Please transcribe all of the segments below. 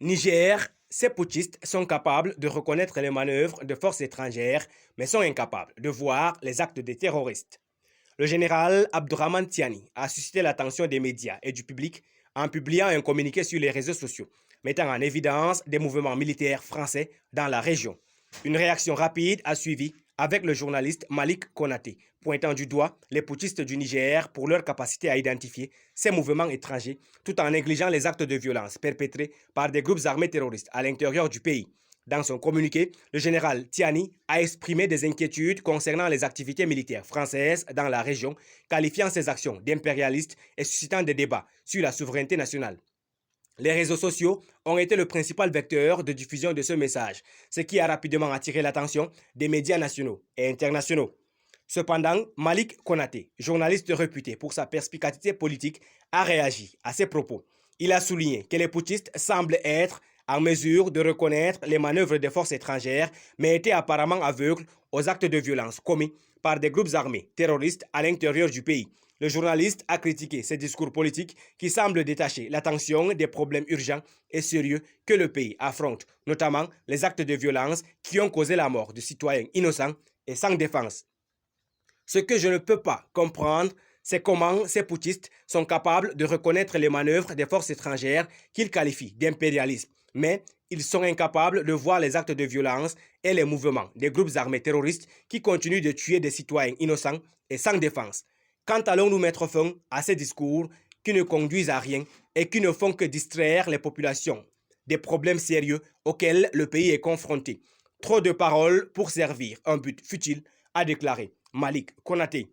Niger, ces putschistes sont capables de reconnaître les manœuvres de forces étrangères, mais sont incapables de voir les actes des terroristes. Le général Abdourahmane Tiani a suscité l'attention des médias et du public en publiant un communiqué sur les réseaux sociaux, mettant en évidence des mouvements militaires français dans la région. Une réaction rapide a suivi avec le journaliste Malik Konaté, pointant du doigt les putschistes du Niger pour leur capacité à identifier ces mouvements étrangers tout en négligeant les actes de violence perpétrés par des groupes armés terroristes à l'intérieur du pays. Dans son communiqué, le général Tiani a exprimé des inquiétudes concernant les activités militaires françaises dans la région, qualifiant ces actions d'impérialistes et suscitant des débats sur la souveraineté nationale. Les réseaux sociaux ont été le principal vecteur de diffusion de ce message, ce qui a rapidement attiré l'attention des médias nationaux et internationaux. Cependant, Malik Konaté, journaliste réputé pour sa perspicacité politique, a réagi à ces propos. Il a souligné que les putschistes semblent être en mesure de reconnaître les manœuvres des forces étrangères, mais étaient apparemment aveugles aux actes de violence commis par des groupes armés terroristes à l'intérieur du pays. Le journaliste a critiqué ces discours politiques qui semblent détacher l'attention des problèmes urgents et sérieux que le pays affronte, notamment les actes de violence qui ont causé la mort de citoyens innocents et sans défense. Ce que je ne peux pas comprendre, c'est comment ces putschistes sont capables de reconnaître les manœuvres des forces étrangères qu'ils qualifient d'impérialisme, mais ils sont incapables de voir les actes de violence et les mouvements des groupes armés terroristes qui continuent de tuer des citoyens innocents et sans défense. Quand allons-nous mettre fin à ces discours qui ne conduisent à rien et qui ne font que distraire les populations des problèmes sérieux auxquels le pays est confronté? Trop de paroles pour servir un but futile, a déclaré Malik Konaté.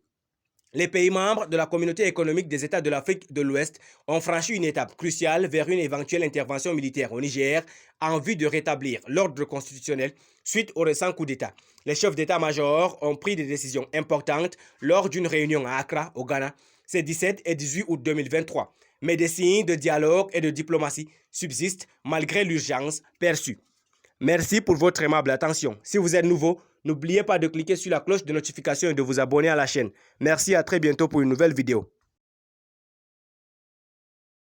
Les pays membres de la communauté économique des États de l'Afrique de l'Ouest ont franchi une étape cruciale vers une éventuelle intervention militaire au Niger en vue de rétablir l'ordre constitutionnel suite au récent coup d'État. Les chefs d'État-major ont pris des décisions importantes lors d'une réunion à Accra, au Ghana, ces 17 et 18 août 2023. Mais des signes de dialogue et de diplomatie subsistent malgré l'urgence perçue. Merci pour votre aimable attention. Si vous êtes nouveau, n'oubliez pas de cliquer sur la cloche de notification et de vous abonner à la chaîne. Merci, à très bientôt pour une nouvelle vidéo.